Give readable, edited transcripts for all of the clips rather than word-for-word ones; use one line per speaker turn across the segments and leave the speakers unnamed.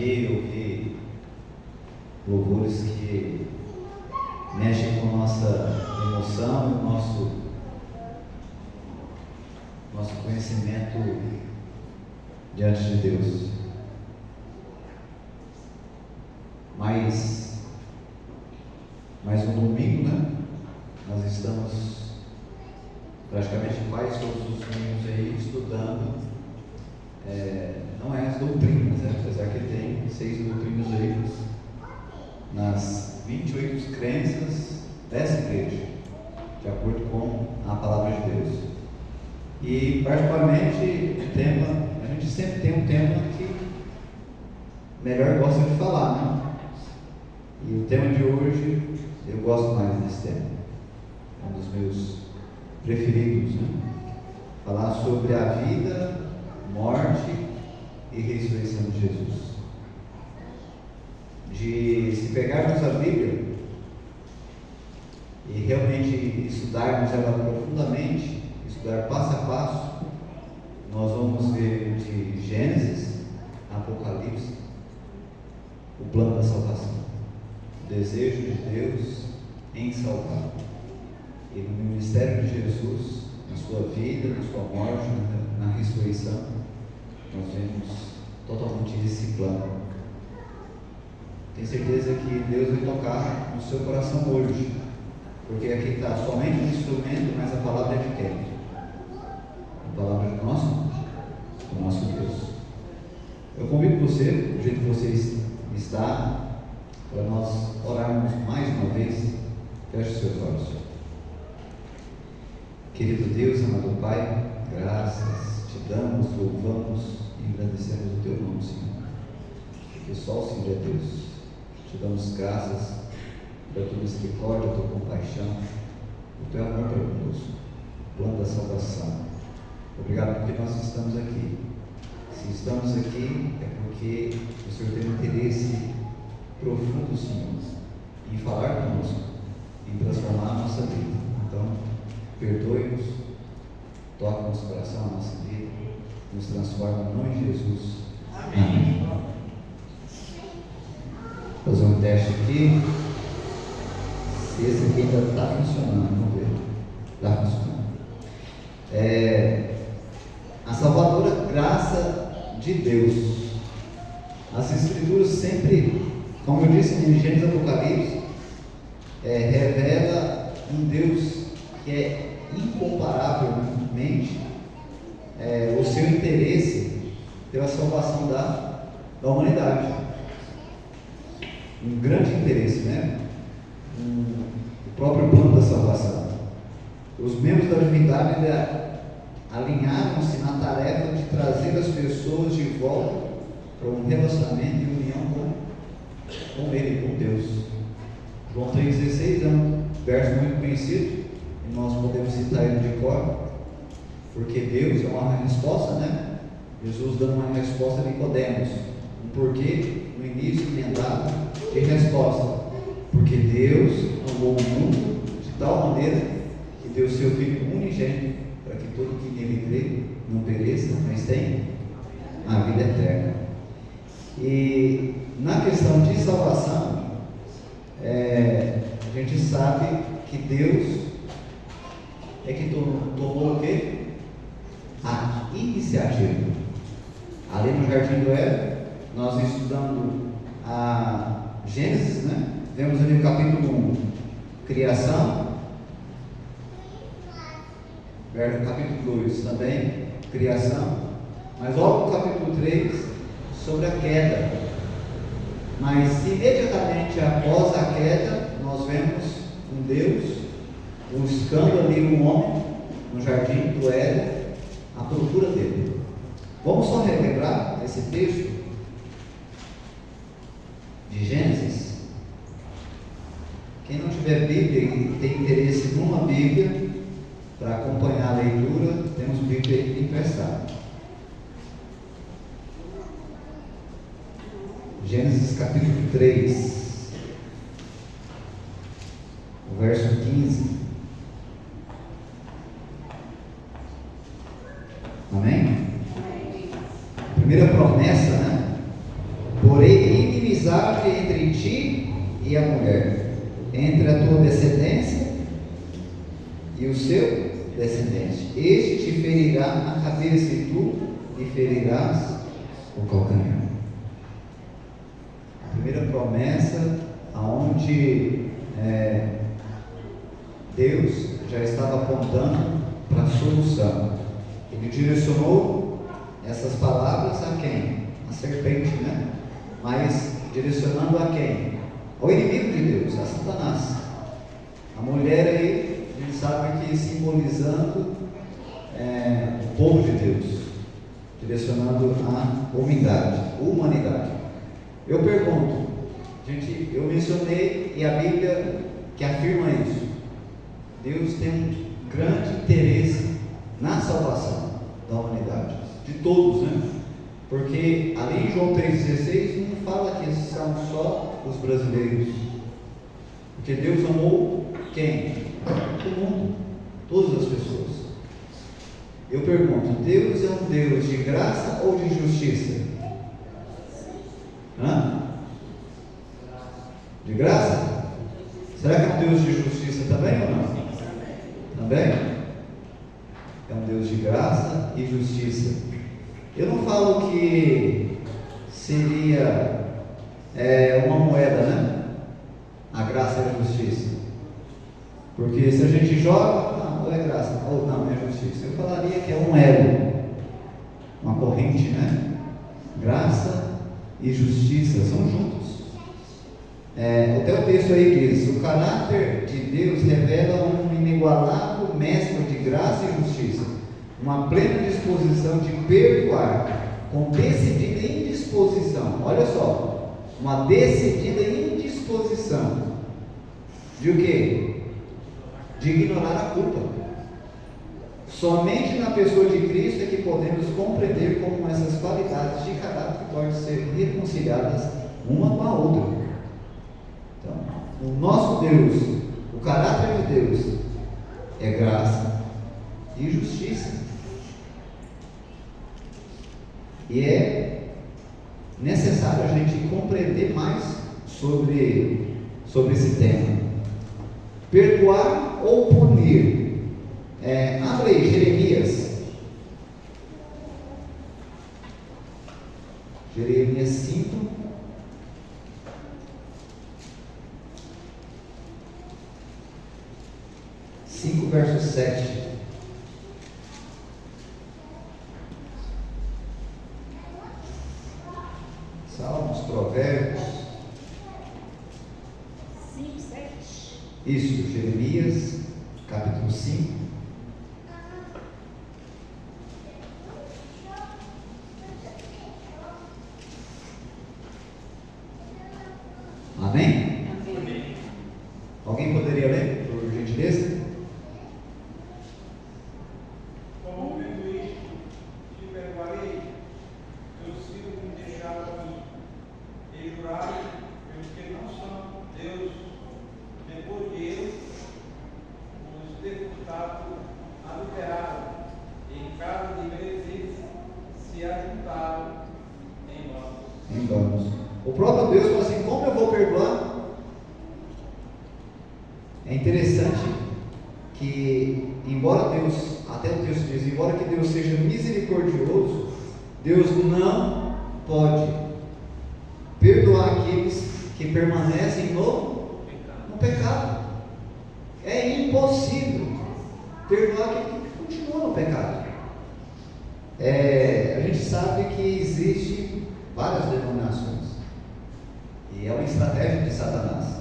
aqui, ouvir louvores que mexem com a nossa emoção, o nosso conhecimento diante de Deus. Mais um domingo, né? Nós estamos praticamente quase todos os domingos aí estudando, não é as doutrinas, apesar que tem 6 doutrinas aí nas 28 crenças dessa igreja, de acordo com a palavra de Deus. E particularmente o tema, a gente sempre tem um tema que melhor gosta de falar, né? E o tema de hoje, eu gosto mais desse tema, é um dos meus preferidos, né? Falar sobre a vida, morte e ressurreição de Jesus. Se pegarmos a Bíblia e realmente estudarmos ela profundamente, estudar passo a passo, nós vamos ver de Gênesis a Apocalipse o plano da salvação, o desejo de Deus em salvar. E no ministério de Jesus, na sua vida, na sua morte, na ressurreição, nós vemos totalmente esse plano. Tenho certeza que Deus vai tocar no seu coração hoje, porque aqui está somente um instrumento, mas a palavra é de quem? A palavra do nosso Deus. Eu convido você, do jeito que você está, para nós orarmos mais uma vez. Feche os seus olhos. Querido Deus, amado Pai, graças te damos, louvamos e agradecemos o teu nome, Senhor, porque só o Senhor é Deus. Te damos graças pela tua misericórdia, a tua compaixão, o teu amor para conosco, o plano da salvação. Obrigado porque nós estamos aqui. Se estamos aqui é porque o Senhor tem um interesse profundo, Senhor, em falar conosco, em transformar a nossa vida. Então, perdoe-nos, toca nosso coração, a nossa vida, nos transforma em nome de Jesus. Amém. Vou fazer um teste aqui. Se esse aqui ainda está funcionando, vamos ver. Está funcionando. A salvadora graça de Deus. As Escrituras sempre, como eu disse em Gênesis e Apocalipse, revela um Deus que é incomparavelmente o seu interesse pela salvação da humanidade. Um grande interesse, né? O próprio plano da salvação. Os membros da divindade alinharam-se na tarefa de trazer as pessoas de volta para um relacionamento e união com Ele, com Deus. João 3,16 é um verso muito conhecido e nós podemos citar ele de cor, porque Deus é uma resposta, né? Jesus dando uma resposta a Nicodemos, um porquê no início emendado de resposta, porque Deus amou o mundo de tal maneira que deu seu Filho unigênito, para que todo que nele crê não pereça, mas tenha a vida eterna. E na questão de salvação, a gente sabe que Deus é que tomou o quê? A iniciativa. Ali no Jardim do Éden, nós estudando a Gênesis, né? Vemos ali no capítulo 1, criação. Capítulo 2 também, criação. Mas logo no capítulo 3, sobre a queda. Mas imediatamente após a queda, nós vemos um Deus buscando ali um homem no Jardim do Éden, à procura dele. Vamos só relembrar esse texto de Gênesis. Quem não tiver Bíblia e tem interesse numa Bíblia para acompanhar a leitura, temos Bíblia emprestada. Gênesis capítulo 3, o verso 15. Amém? A primeira promessa, né? porém inimizade entre ti e a mulher, entre a tua descendência e o seu descendente. Este te ferirá na cabeça e tu lhe ferirás o calcanhar. A primeira promessa, aonde Deus já estava apontando para a solução. Ele direcionou essas palavras a quem? A serpente, né? Mas direcionando a quem? Ao inimigo de Deus, a Satanás. A mulher aí, a gente sabe que simbolizando o povo de Deus, direcionando a humanidade. Eu pergunto, gente, eu mencionei e a Bíblia que afirma isso. Deus tem um grande interesse na salvação da humanidade, de todos, né? Porque ali em João 3,16 não fala que são só os brasileiros, porque Deus amou quem? O mundo, todas as pessoas. Eu pergunto, Deus é um Deus de graça ou de justiça? De graça? Será que é um Deus de justiça também ou não? Também? É um Deus de graça e justiça. Eu não falo que seria uma moeda, né? A graça e a justiça. Porque se a gente joga, ou é graça, ou não, é justiça. Eu falaria que é um elo, uma corrente, né? Graça e justiça são juntos. Até o texto aí diz: o caráter de Deus revela um inigualável mestre de graça e justiça, uma plena disposição de perdoar, com decidida indisposição. Olha só, uma decidida indisposição de o quê? De ignorar a culpa. Somente na pessoa de Cristo é que podemos compreender como essas qualidades de caráter podem ser reconciliadas uma com a outra. Então, o nosso Deus, o caráter de Deus é graça e justiça. E é necessário a gente compreender mais sobre esse tema. Perdoar ou punir? Abre aí, Jeremias 5. Verso 7. Salmos, Provérbios.
5, 7.
Isso, Jeremias, capítulo 5. Amém?
Amém.
Alguém poderia ler, por gentileza? O próprio Deus fala assim: como eu vou perdoar? É interessante que, embora Deus, até o texto diz, embora que Deus seja misericordioso, Deus não pode perdoar aqueles que permanecem no pecado. É impossível perdoar aquele que continua no pecado. A gente sabe que existe várias denominações, e é uma estratégia de Satanás.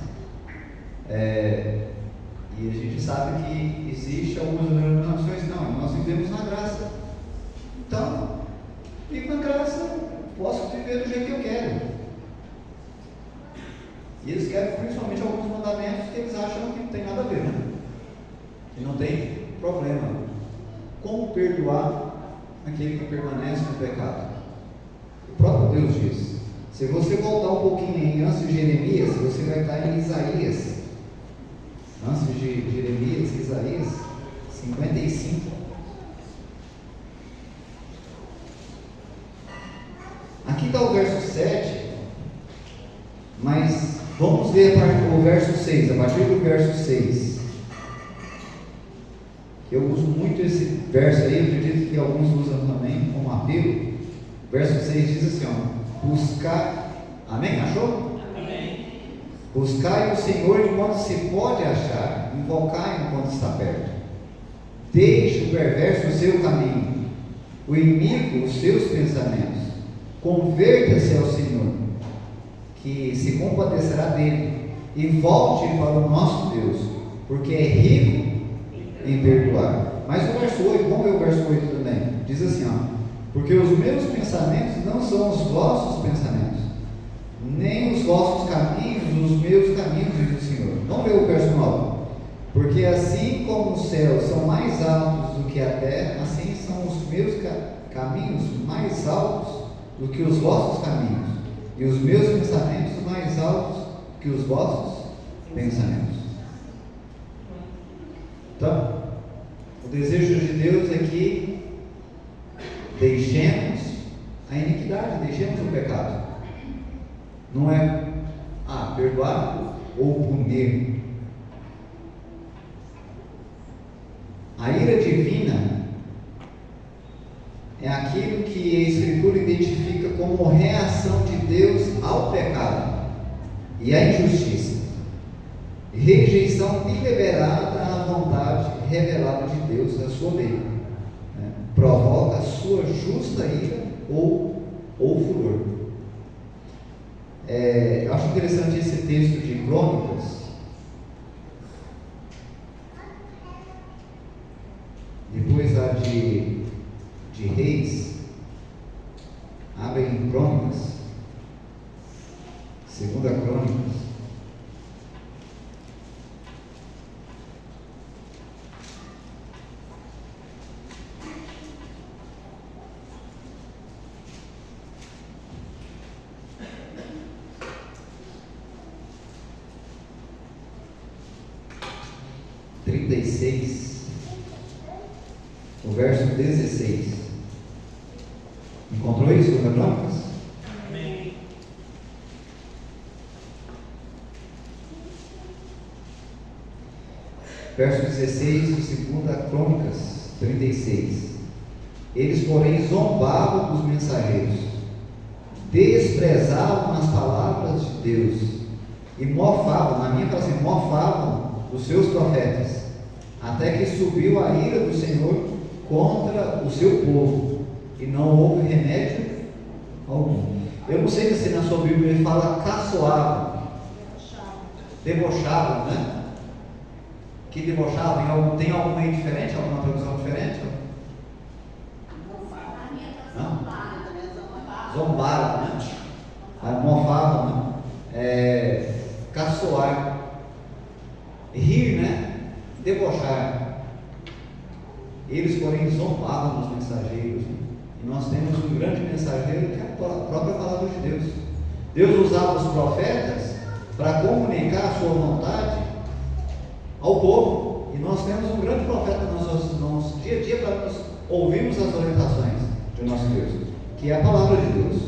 E a gente sabe que existe algumas denominações, não, nós vivemos na graça. Então, vivo na graça, posso viver do jeito que eu quero. E eles querem principalmente alguns mandamentos que eles acham que não tem nada a ver, né? Que não tem problema. Como perdoar aquele que permanece no pecado? O próprio Deus diz. Se você voltar um pouquinho antes de Jeremias, você vai estar em Isaías. Antes de Jeremias, Isaías 55. Aqui está o verso 7, Mas vamos ver o verso 6, a partir do verso 6. Eu uso muito esse verso aí, eu acredito que alguns usam também como apelo. O verso 6 diz assim, ó: buscar, amém? Achou?
Amém.
Buscai o Senhor enquanto se pode achar, invocai enquanto está perto. Deixe o perverso o seu caminho, o inimigo os seus pensamentos. Converta-se ao Senhor, que se compadecerá dele, e volte para o nosso Deus, porque é rico em perdoar. Mas o verso 8, vamos ver o verso 8 também. Diz assim, ó: porque os meus pensamentos não são os vossos pensamentos, nem os vossos caminhos os meus caminhos, diz o Senhor. Vamos ver o verso 9. Porque assim como os céus são mais altos do que a terra, assim são os meus caminhos mais altos do que os vossos caminhos, e os meus pensamentos mais altos que os vossos pensamentos. Então, o desejo de Deus é que deixemos a iniquidade, deixemos o pecado. Não é perdoar ou punir. A ira divina é aquilo que a Escritura identifica como reação de Deus ao pecado e à injustiça, rejeição deliberada à vontade revelada de Deus, da sua lei, né? Provoca a sua justa ira ou furor. Eu acho interessante esse texto de Crônicas. Depois a de Reis. Abre em Crônicas, segunda Crônicas. O verso 16. Encontrou isso, Segunda Crônicas?
Amém.
Verso 16 de Segunda Crônicas 36. Eles, porém, zombavam dos mensageiros, desprezavam as palavras de Deus e mofavam, na minha frase, mofavam dos seus profetas, até que subiu a ira do Senhor contra o seu povo, e não houve remédio algum. Eu não sei se na sua Bíblia ele fala caçoavam, debochavam, né? Que debochavam, tem alguma aí diferente, alguma tradução diferente? Não? Zombaram, né? Mofavam, né? Caçoar, rir, né? Debochar. Eles, porém, zombavam dos mensageiros, né? E nós temos um grande mensageiro que é a própria palavra de Deus. Deus usava os profetas para comunicar a sua vontade ao povo, e nós temos um grande profeta no nosso dia a dia para nós ouvirmos as orientações de nosso Deus, que é a palavra de Deus.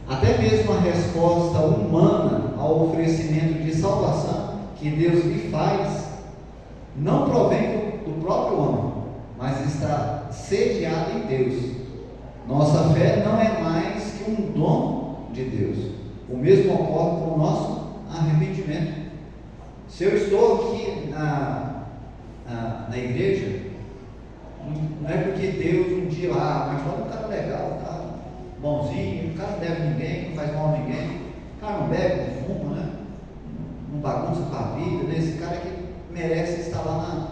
Até mesmo a resposta humana ao oferecimento de salvação que Deus lhe faz não provém do próprio homem, mas está sediada em Deus. Nossa fé não é mais que um dom de Deus. O mesmo ocorre com o nosso arrependimento. Se eu estou aqui na igreja, não é porque Deus um dia mas olha, um cara legal, tá bonzinho, o cara não deve ninguém, não faz mal a ninguém, o cara não bebe, não fuma, né? Não bagunça com a vida, né? Esse cara que merece estar lá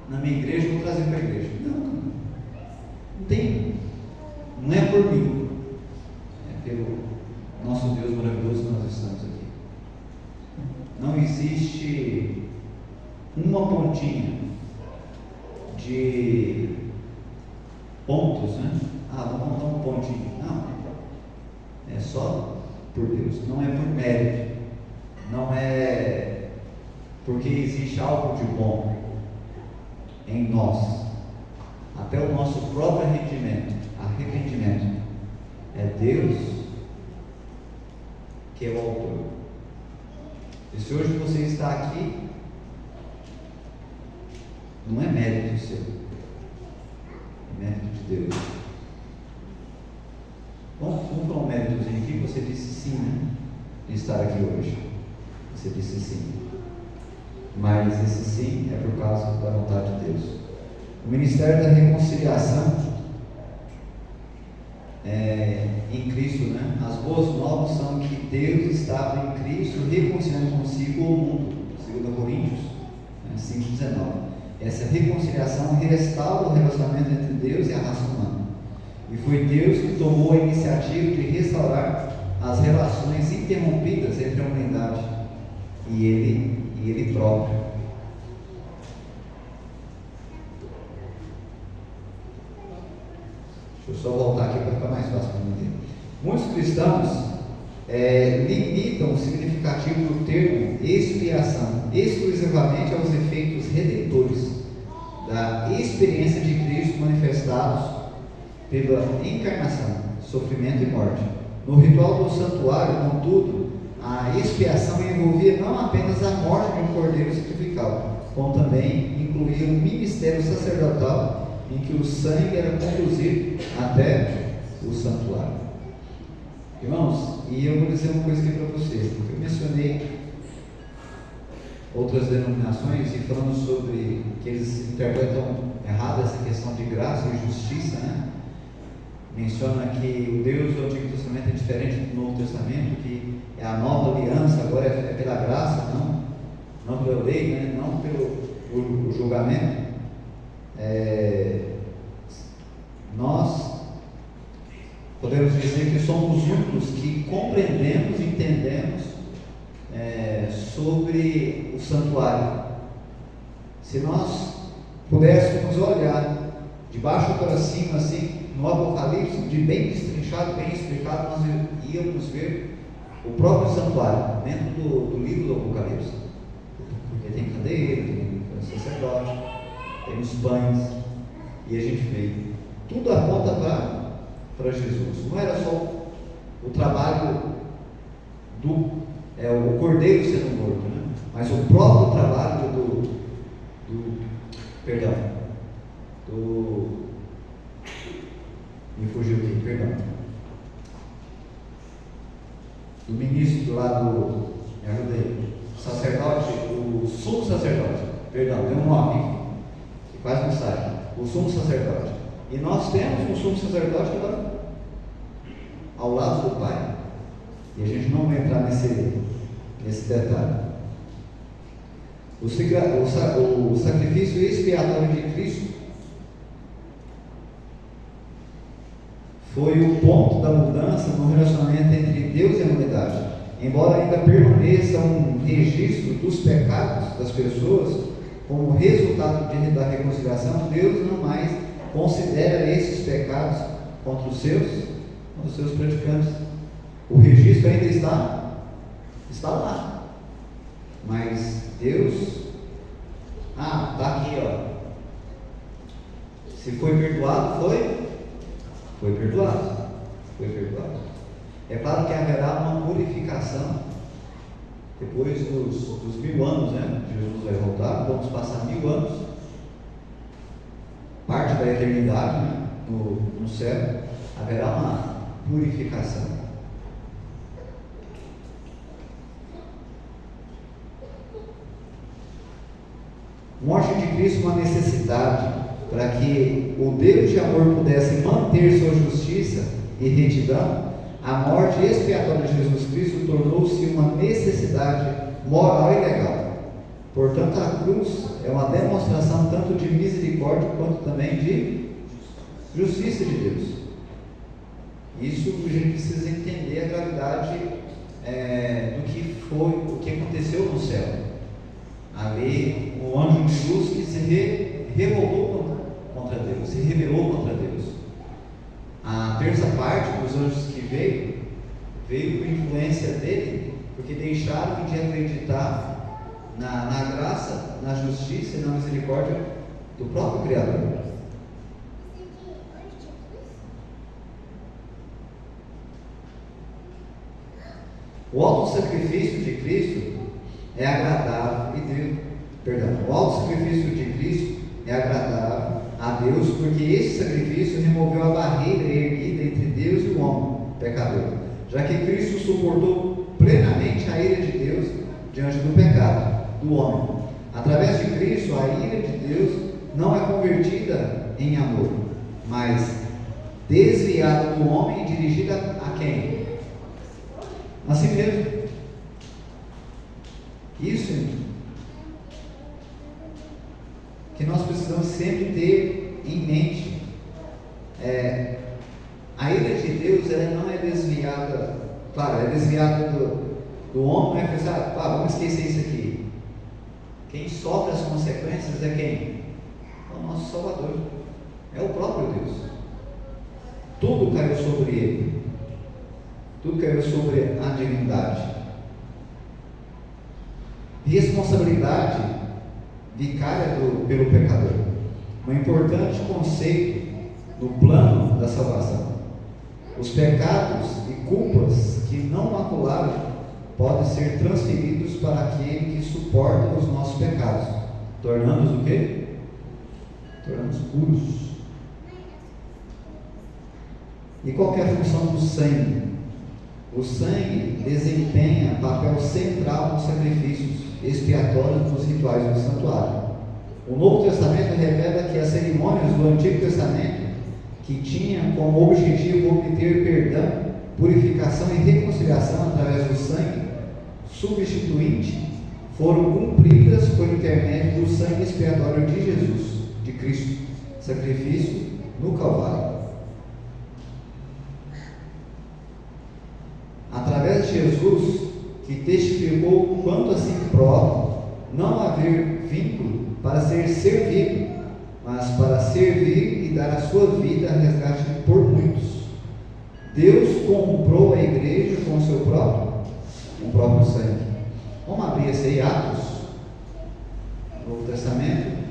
na minha igreja, vou trazer para a igreja. Não tem, não é por mim, é pelo nosso Deus maravilhoso que nós estamos aqui. Não existe uma pontinha de pontos, né? Vamos montar um pontinho. Não, é só por Deus, não é por mérito, não é porque existe algo de bom em nós. Até o nosso próprio arrependimento é Deus que é o autor. E se hoje você está aqui, não é mérito seu, é mérito de Deus. Vamos falar um méritozinho aqui. Você disse sim, né? De estar aqui hoje. Você disse sim. Mas esse sim é por causa da vontade de Deus. O Ministério da Reconciliação em Cristo, né? As boas novas são que Deus estava em Cristo reconciliando consigo o mundo. 2 Coríntios 5,19. Essa reconciliação restaura o relacionamento entre Deus e a raça humana. E foi Deus que tomou a iniciativa de restaurar as relações interrompidas entre a humanidade e Ele próprio. Deixa eu só voltar aqui para ficar mais fácil para entender. Muitos cristãos limitam o significativo do termo expiação exclusivamente aos efeitos redentores da experiência de Cristo manifestados pela encarnação, sofrimento e morte. No ritual do santuário, contudo, a expiação envolvia não apenas a morte de um cordeiro sacrificial, como também incluía um ministério sacerdotal em que o sangue era conduzido até o santuário. Irmãos, e eu vou dizer uma coisa aqui para vocês, porque eu mencionei outras denominações e falando sobre que eles interpretam errado essa questão de graça e justiça, né? Menciona que o Deus do Antigo Testamento é diferente do Novo Testamento, que é a nova aliança, agora é pela graça, não pela lei, né? Não pelo julgamento. Nós podemos dizer que somos únicos que compreendemos e entendemos sobre o santuário. Se nós pudéssemos olhar de baixo para cima, assim, no Apocalipse, de bem destrinchado, bem explicado, nós íamos ver o próprio santuário dentro do livro do Apocalipse, porque tem cadeira, tem sacerdote, tem os pães, e a gente vê, tudo aponta para Jesus. Não era só o trabalho o cordeiro sendo morto, né? Mas o próprio trabalho me fugiu aqui, perdão. Do ministro lá me ajuda aí, sacerdote, o sumo sacerdote, perdão, tem um nome aqui, que quase não sai, o sumo sacerdote. E nós temos um sumo sacerdote agora ao lado do Pai. E a gente não vai entrar nesse detalhe. O sacrifício expiatório de Cristo foi o ponto da mudança no relacionamento entre Deus e a humanidade. Embora ainda permaneça um registro dos pecados das pessoas como resultado da reconciliação, Deus não mais considera esses pecados contra os seus praticantes. O registro ainda está lá, mas Deus está aqui, se foi perdoado, foi perdoado. É claro que haverá uma purificação depois dos 1000 anos, né? Jesus vai voltar, vamos passar 1000 anos, parte da eternidade, né? no céu, haverá uma purificação. Morte de Cristo, uma necessidade para que o Deus de amor pudesse manter sua justiça e retidão. A morte expiatória de Jesus Cristo tornou-se uma necessidade moral e legal. Portanto, a cruz é uma demonstração tanto de misericórdia quanto também de justiça de Deus. Isso a gente precisa entender a gravidade do que aconteceu no céu. Ali, o anjo de luz que se revoltou contra Deus, se rebelou contra Deus. A terça parte dos anjos que veio por influência dele, porque deixaram de acreditar na graça, na justiça e na misericórdia do próprio Criador. O autossacrifício de Cristo é agradável o autossacrifício de Cristo é agradável a Deus, porque esse sacrifício removeu a barreira erguida entre Deus e o homem pecador, já que Cristo suportou plenamente a ira de Deus diante do pecado do homem. Através de Cristo, a ira de Deus não é convertida em amor, mas desviada do homem e dirigida a quem? A si mesmo. Isso que nós precisamos sempre ter em mente. A ira de Deus, ela não é desviada, claro, é desviada do homem, né? Pensar, vamos esquecer isso aqui. Quem sofre as consequências é quem? É o nosso Salvador, é o próprio Deus. Tudo caiu sobre ele, tudo caiu sobre a divindade. Responsabilidade vicária pelo pecador, um importante conceito no plano da salvação. Os pecados e culpas que não macularam podem ser transferidos para aquele que suporta os nossos pecados, tornando-os o quê? Tornando-os puros. E qual que é a função do sangue? O sangue desempenha papel central nos sacrifícios expiatórios dos rituais do santuário. O Novo Testamento revela que as cerimônias do Antigo Testamento, que tinham como objetivo obter perdão, purificação e reconciliação através do sangue substituinte, foram cumpridas por intermédio do sangue expiatório de Jesus, de Cristo, sacrifício no Calvário. Através de Jesus, que testificou quanto a si próprio não haver vínculo para ser servido, mas para servir e dar a sua vida a resgate por muitos. Deus comprou a igreja com o seu próprio sangue. Vamos abrir esse aí, Atos, Novo Testamento.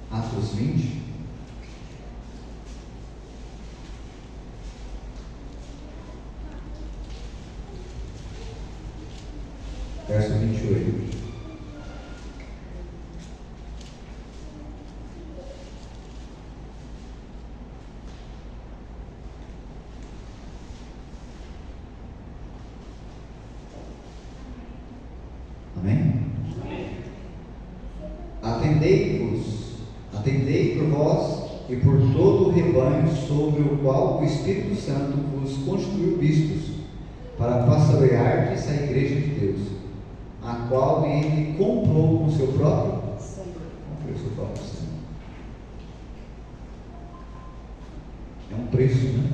Atos 20. Verso 28. Amém? Atendei por vós e por todo o rebanho sobre o qual o Espírito Santo vos constituiu bispos, para pastoreardes a igreja de Deus, a qual ele comprou com o seu próprio sangue. É um preço, né?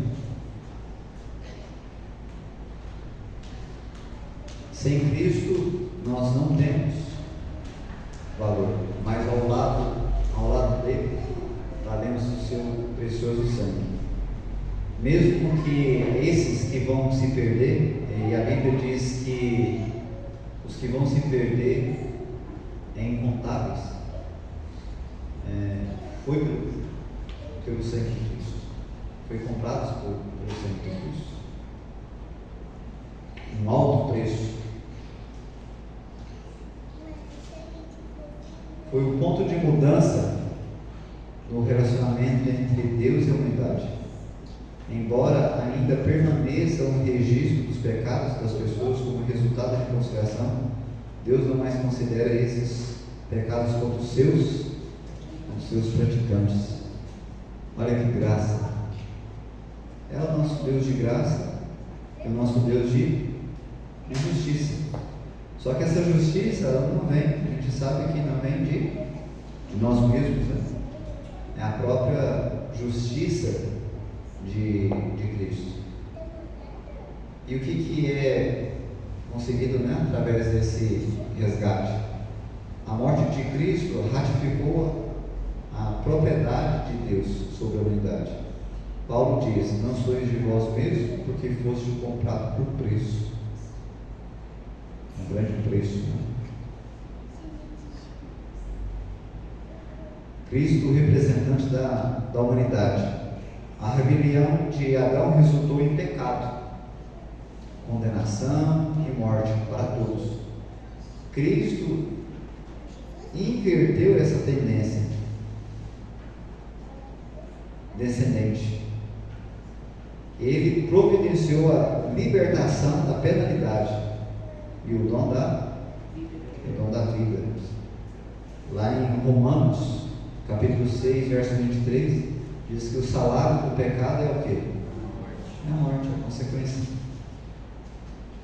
Sem Cristo nós não temos valor, mas ao lado dele valemos o seu precioso sangue. Mesmo que esses que vão se perder, e a Bíblia diz que os que vão se perder é incontáveis, foi pelo sangue de Cristo, foi comprados pelo sangue de Cristo, um alto preço. Foi o ponto de mudança no relacionamento entre Deus e a humanidade. Embora ainda permaneça um registro dos pecados das pessoas como resultado da reconciliação, Deus não mais considera esses pecados como os seus praticantes. Olha que graça! É o nosso Deus de graça, é o nosso Deus de justiça. Só que essa justiça, ela não vem, a gente sabe que não vem de nós mesmos, né? É a própria justiça de Cristo. E o que é conseguido, né, através desse resgate? A morte de Cristo ratificou a propriedade de Deus sobre a humanidade. Paulo diz: não sois de vós mesmos, porque porque foste comprado por preço. Um grande preço, né? Cristo, o representante da humanidade. A rebelião de Adão resultou em pecado, condenação e morte para todos. Cristo inverteu essa tendência descendente. Ele providenciou a libertação da penalidade e o dom da vida. Lá em Romanos, capítulo 6, verso 23, diz que o salário do pecado é o quê? É a morte, é a consequência.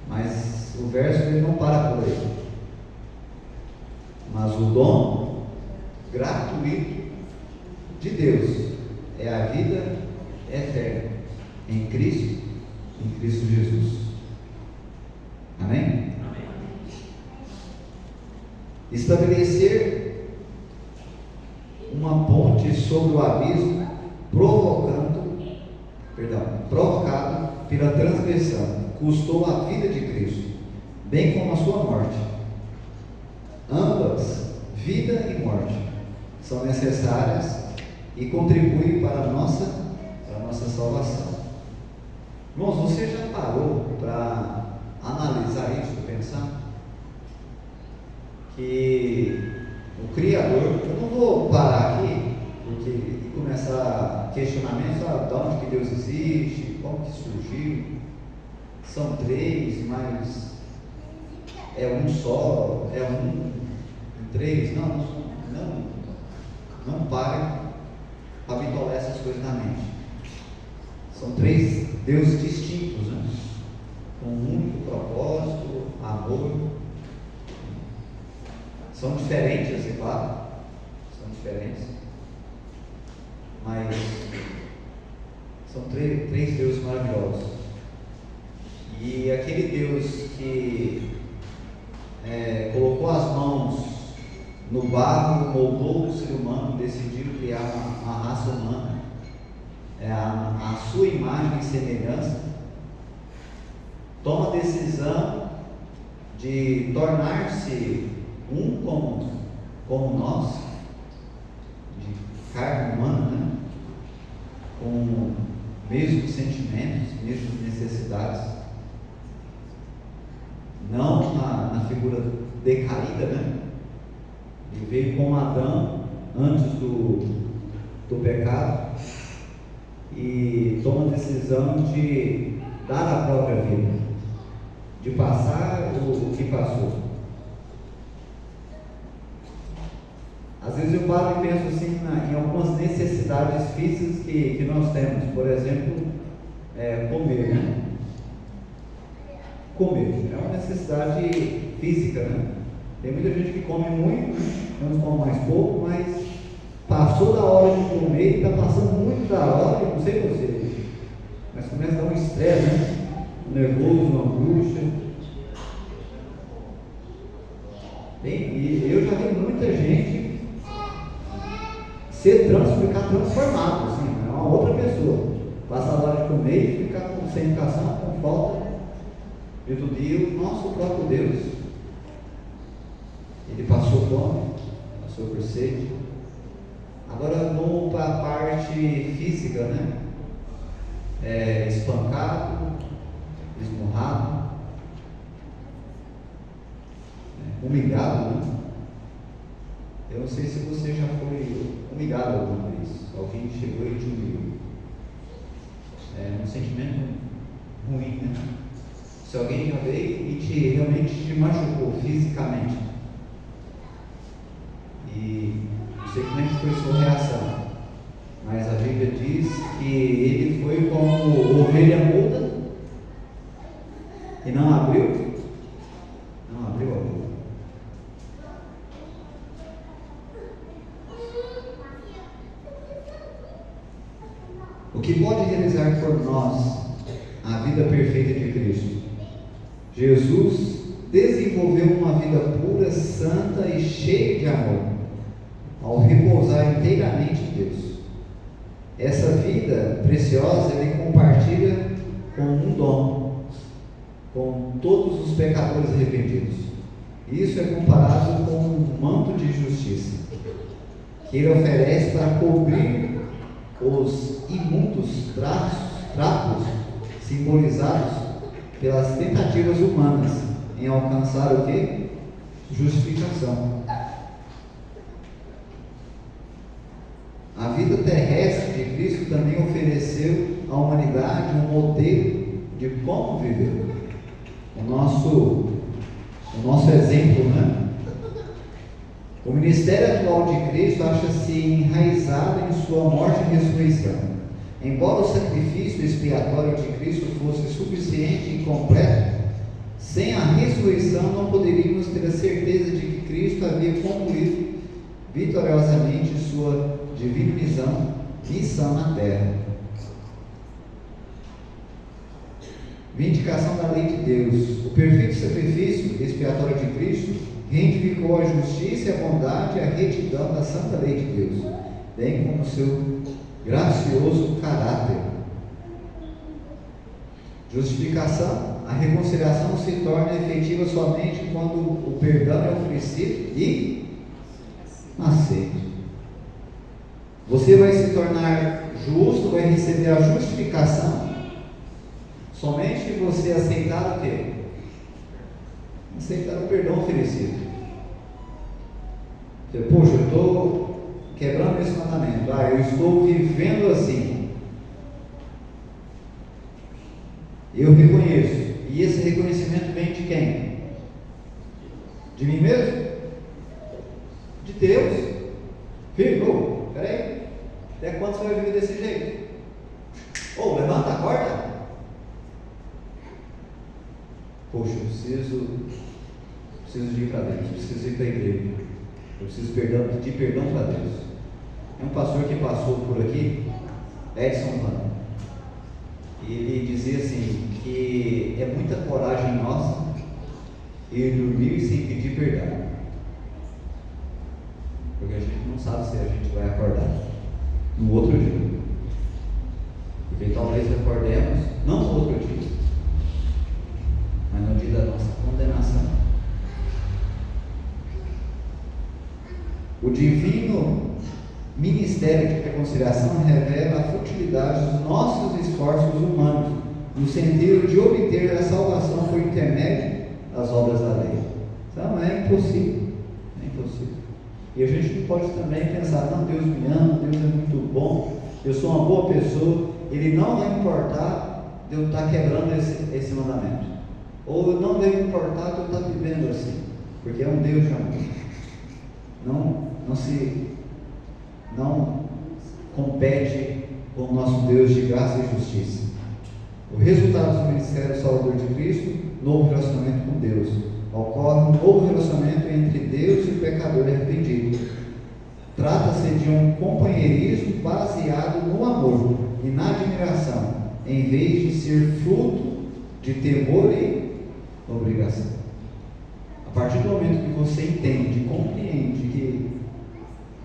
Mas o verso ele não para por aí. Mas o dom gratuito de Deus é a vida eterna em Cristo Jesus. Amém? Amém. Estabelecer uma ponte sobre o abismo provocado pela transgressão custou a vida de Cristo, bem como a sua morte. Ambas, vida e morte, são necessárias e contribuem para a nossa salvação. Irmãos, você já parou para analisar isso, pensar? Que o Criador, eu não vou parar aqui e começar questionamentos, de onde que Deus existe, como que surgiu, são três, mas é um só, três, não parem para bitolar essas coisas na mente. São três deuses distintos, né? Com um único propósito, amor. São diferentes, é claro, são diferentes, mas são três deuses maravilhosos. E aquele Deus que colocou as mãos no barro, moldou o ser humano, decidiu criar uma raça humana, a sua imagem e semelhança, toma a decisão de tornar-se um como nós, de carne humana, né? Com mesmos sentimentos, mesmas necessidades, não na figura decaída, né? Ele veio com Adão antes do pecado e toma a decisão de dar a própria vida, de passar o que passou. Às vezes eu paro e penso assim em algumas necessidades físicas que nós temos. Por exemplo, comer, né? Comer é uma necessidade física, né? Tem muita gente que come muito, uns comem mais pouco, mas passou da hora de comer e está passando muito da hora, não sei você, mas começa a dar um estresse, né? Nervoso, uma angústia. E eu já vi muita gente ficar transformado, assim, é uma outra pessoa. Passa a hora de comer e ficar sem educação, com falta de tudo. E o nosso próprio Deus, ele passou fome, passou por sede. Agora vamos para a parte física, né? Espancado, esmurrado, humilhado, né? Eu não sei se você já foi humilhado alguma vez. Alguém chegou e te humilhou. É um sentimento ruim, né? Se alguém já veio e realmente te machucou fisicamente, e não sei como é que foi sua reação, mas a Bíblia diz que ele foi como ovelha muda e não abriu a boca. O que pode realizar por nós a vida perfeita de Cristo? Jesus desenvolveu uma vida pura, santa e cheia de amor, ao repousar inteiramente em Deus. Essa vida preciosa ele compartilha com um dom, com todos os pecadores arrependidos. Isso é comparado com um manto de justiça que ele oferece para cobrir os imundos trapos simbolizados pelas tentativas humanas em alcançar o que? Justificação. A vida terrestre de Cristo também ofereceu à humanidade um modelo de como viver. O nosso exemplo, né? O ministério atual de Cristo acha-se enraizado em sua morte e ressurreição. Embora o sacrifício expiatório de Cristo fosse suficiente e completo, sem a ressurreição não poderíamos ter a certeza de que Cristo havia concluído vitoriosamente sua divina missão na terra. Vindicação da lei de Deus. O perfeito sacrifício expiatório de Cristo reivindicou a justiça e a bondade e a retidão da santa lei de Deus, bem como seu gracioso caráter. Justificação. A reconciliação se torna efetiva somente quando o perdão é oferecido e aceito. Você vai se tornar justo, vai receber a justificação somente se você aceitar o quê? Aceitar o perdão oferecido. Você, poxa, eu estou quebrando esse mandamento. Eu estou vivendo assim. Eu reconheço. E esse reconhecimento vem de quem? De mim mesmo? De Deus. Filho, peraí. Até quando você vai viver desse jeito? Levanta, acorda. Poxa, eu preciso de ir para Deus, preciso ir para a igreja, eu preciso pedir perdão para Deus. É um pastor que passou por aqui, Edson Mano, e ele dizia assim, que é muita coragem nossa ir dormir sem pedir perdão, porque a gente não sabe se a gente vai acordar no outro dia, porque talvez acordemos, não no outro dia, mas no dia da nossa condenação. O divino ministério de reconciliação revela a futilidade dos nossos esforços humanos, no sentido de obter a salvação por intermédio das obras da lei. Então é impossível. É impossível. E a gente não pode também pensar, não, Deus me ama, Deus é muito bom, eu sou uma boa pessoa, Ele não vai importar de eu estar quebrando esse mandamento. Ou não deve importar de eu estar vivendo assim, porque é um Deus de amor. Não compete com o nosso Deus de graça e justiça. O resultado do ministério salvador de Cristo, novo relacionamento com Deus. Ocorre um novo relacionamento entre Deus e o pecador arrependido. Trata-se de um companheirismo baseado no amor e na admiração, em vez de ser fruto de temor e obrigação. A partir do momento que você entende, compreende que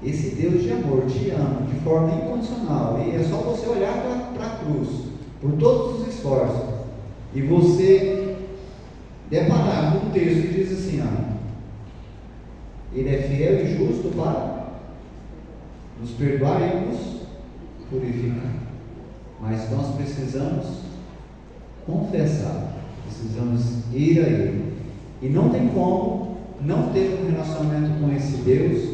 esse Deus de amor te ama de forma incondicional, e é só você olhar para a cruz, por todos os esforços, e você deparar com um texto que diz assim, Ele é fiel e justo para nos perdoar e nos purificar. Mas nós precisamos confessar, precisamos ir a Ele. E não tem como não ter um relacionamento com esse Deus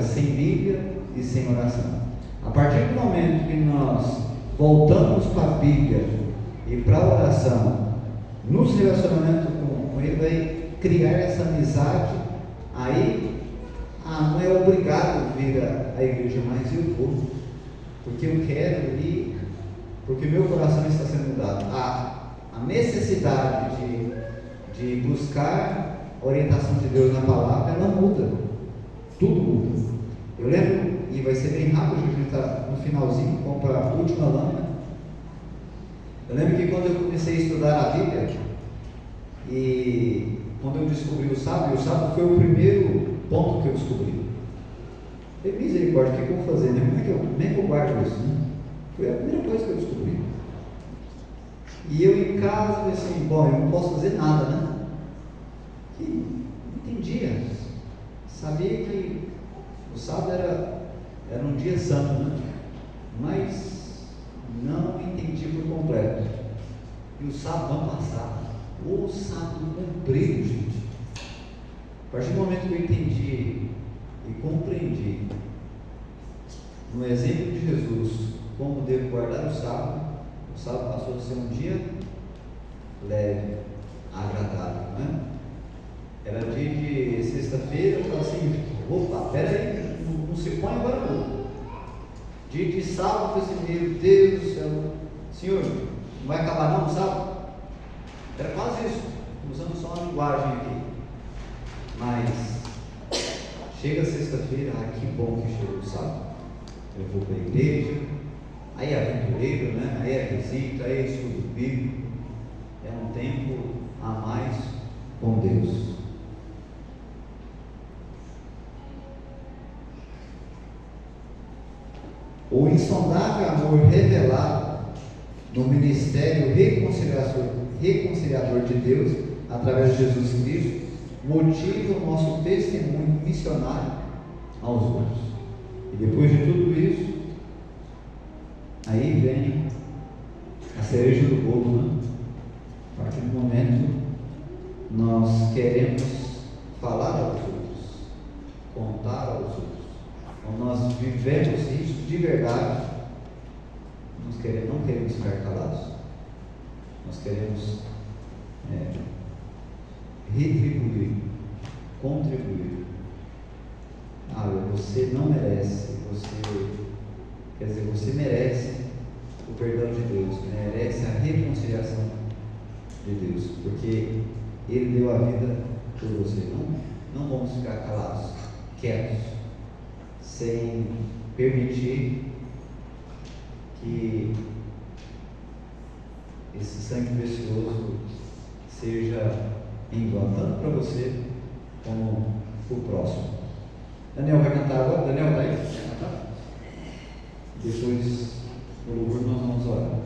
sem Bíblia e sem oração. A partir do momento que nós voltamos para a Bíblia e para a oração, nos relacionamentos com Ele, vai criar essa amizade. Aí, não é obrigado vir à igreja, mas eu vou, porque eu quero ir, porque meu coração está sendo mudado. A necessidade de buscar a orientação de Deus na palavra, ela muda, tudo muda. Eu lembro, e vai ser bem rápido, a gente está no finalzinho, vamos para a última lâmina. Eu lembro que quando eu comecei a estudar a Bíblia, e quando eu descobri o sábado foi o primeiro ponto que eu descobri. Falei, misericórdia, o que eu vou fazer? Como é que eu guardo isso? Né? Foi a primeira coisa que eu descobri. casa e falei assim, bom, eu não posso fazer nada, né? Que não entendia. Sabia que o sábado era um dia santo, né? Mas não entendi por completo. E o sábado vai passar. O sábado cumprido, gente. A partir do momento que eu entendi e compreendi, no exemplo de Jesus, como devo guardar o sábado passou a ser um dia leve, agradável, né? Era dia de sexta-feira, eu falava assim, opa, peraí, não se põe agora não. Dia de sábado, eu falei assim, meu Deus do céu, Senhor, não vai acabar não o sábado? Era quase isso, usando só uma linguagem aqui. Mas chega sexta-feira, que bom que chegou o sábado. Eu vou para a igreja, aí é aventureiro, né? Aí é visita, aí é estudo bíblico. É um tempo a mais com Deus. O insondável amor revelado no ministério reconciliador de Deus através de Jesus Cristo motiva o nosso testemunho missionário aos outros. E depois de tudo isso, aí vem a cereja do bolo, né? A partir do momento nós queremos falar aos outros, contar aos outros. Quando nós vivemos isso de verdade, nós não queremos ficar calados. Nós queremos retribuir, contribuir. Você não merece, você merece o perdão de Deus, merece a reconciliação de Deus, porque Ele deu a vida por você. Não vamos ficar calados, quietos, sem permitir que esse sangue precioso seja em vão, tanto para você como para o próximo. Daniel vai cantar agora? Daniel, vai cantar? Depois do louvor nós vamos orar.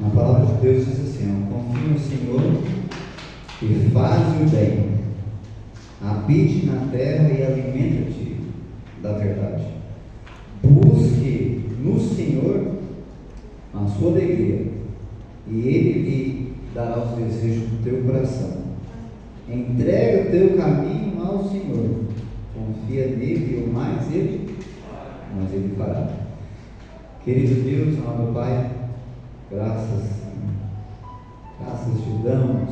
A palavra de Deus diz assim: confie no Senhor e faz o bem, habite na terra e alimenta-te da verdade. Busque no Senhor a sua alegria, e Ele lhe dará os desejos do teu coração. Entrega o teu caminho ao Senhor, confia nele, e o mais Ele fará. Querido Deus, amado Pai, graças te damos,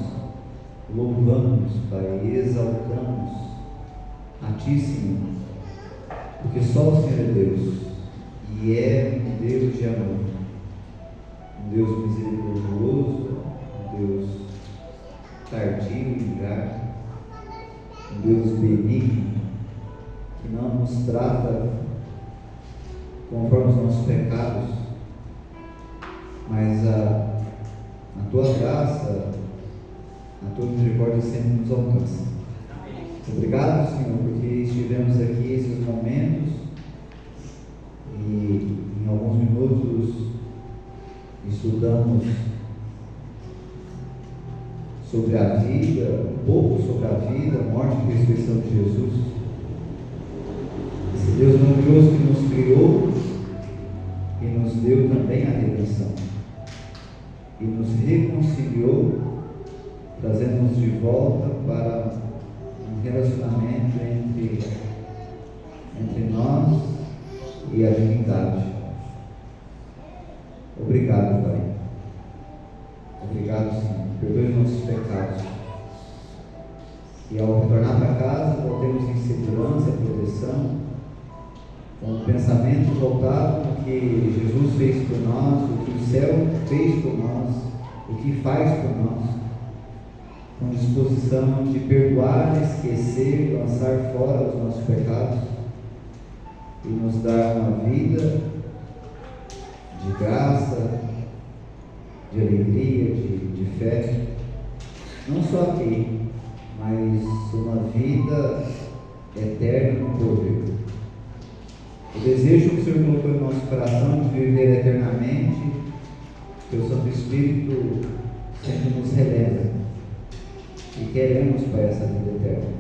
louvamos, Pai, e exaltamos a Ti, Senhor, porque só o Senhor é Deus, e é um Deus de amor, um Deus misericordioso, um Deus tardio e grato, um Deus benigno, que não nos trata conforme os nossos pecados, mas a Tua graça, a Tua misericórdia sempre nos alcança. Obrigado, Senhor, porque estivemos aqui esses momentos e em alguns minutos estudamos sobre a vida, um pouco sobre a vida, a morte e a ressurreição de Jesus. Esse Deus maravilhoso que nos criou e nos deu também a redenção e nos reconciliou, trazendo-nos de volta para um relacionamento entre nós e a divindade. Obrigado, Pai. Obrigado, Senhor. Perdoe os nossos pecados. E ao retornar para casa, voltemos em segurança e proteção, com o pensamento voltado no que Jesus fez por nós, o que o céu fez por nós, o que faz por nós, com disposição de perdoar, esquecer, lançar fora os nossos pecados e nos dar uma vida de graça, de alegria, de fé, não só aqui, mas uma vida eterna no porvir. O desejo que o Senhor colocou em nosso coração de viver eternamente, que o Santo Espírito sempre nos relembra. E queremos para essa vida eterna.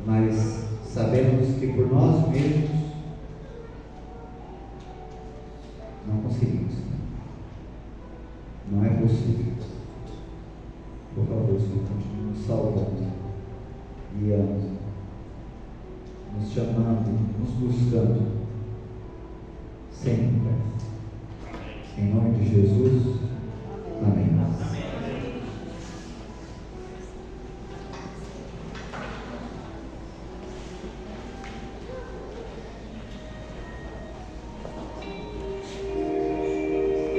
Mas sabemos que por nós mesmos não conseguimos. Não é possível. Por favor, Senhor, continue nos salvando, guiando, nos chamando, nos buscando, sempre. Em nome de Jesus.